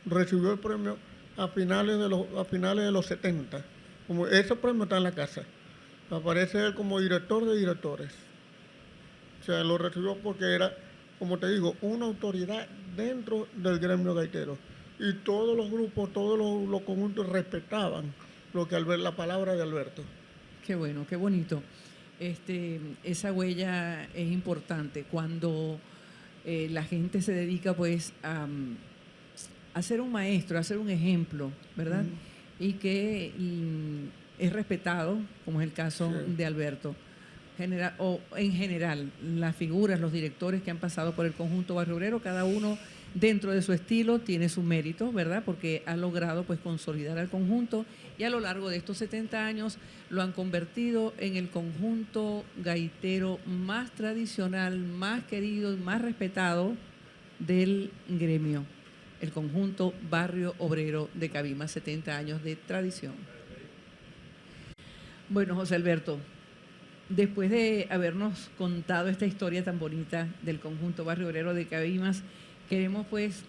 Recibió el premio a finales de los 70. Como ese premio está en la casa. Aparece él como director de directores. O sea, lo recibió porque era, como te digo, una autoridad dentro del gremio gaitero. Y todos los grupos, todos los conjuntos respetaban lo que la palabra de Alberto. Qué bueno, qué bonito. Esa huella es importante cuando la gente se dedica pues a ser un maestro, a ser un ejemplo, ¿verdad? Y que es respetado, como es el caso de Alberto. En general, las figuras, los directores que han pasado por el conjunto Barrio Obrero, cada uno dentro de su estilo tiene su mérito, ¿verdad? Porque ha logrado pues consolidar al conjunto y a lo largo de estos 70 años lo han convertido en el conjunto gaitero más tradicional, más querido y más respetado del gremio. El conjunto Barrio Obrero de Cabimas, 70 años de tradición. Bueno, José Alberto, después de habernos contado esta historia tan bonita del conjunto Barrio Obrero de Cabimas, queremos pues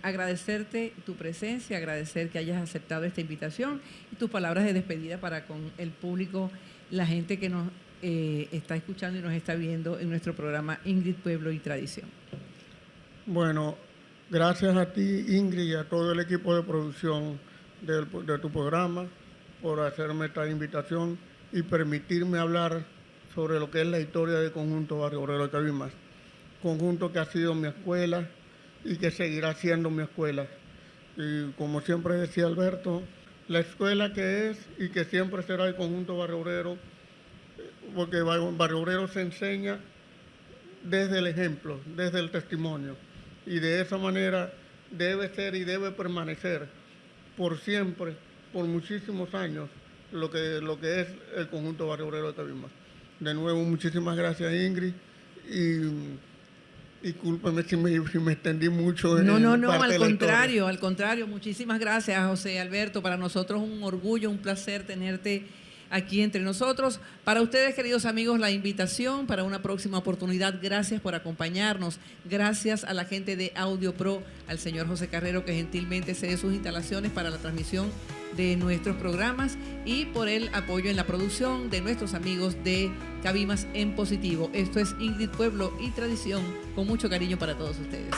agradecerte tu presencia, agradecer que hayas aceptado esta invitación y tus palabras de despedida para con el público, la gente que nos está escuchando y nos está viendo en nuestro programa Ingrid, Pueblo y Tradición. Bueno, gracias a ti, Ingrid, y a todo el equipo de producción de tu programa por hacerme esta invitación y permitirme hablar sobre lo que es la historia del conjunto Barrio Obrero de Cabimas. Conjunto que ha sido mi escuela y que seguirá siendo mi escuela. Y como siempre decía Alberto, la escuela que es y que siempre será el conjunto Barrio Obrero, porque Barrio Obrero se enseña desde el ejemplo, desde el testimonio. Y de esa manera debe ser y debe permanecer por siempre, por muchísimos años, lo que es el conjunto Barrio Obrero de Cabimas. De nuevo, muchísimas gracias, Ingrid, y discúlpeme si me extendí mucho. No, al contrario, muchísimas gracias, José Alberto. Para nosotros un orgullo, un placer tenerte aquí entre nosotros. Para ustedes, queridos amigos, la invitación para una próxima oportunidad. Gracias por acompañarnos. Gracias a la gente de Audio Pro, al señor José Carrero, que gentilmente cede sus instalaciones para la transmisión de nuestros programas, y por el apoyo en la producción de nuestros amigos de Cabimas en Positivo. Esto es Ingrid, Pueblo y Tradición, con mucho cariño para todos ustedes.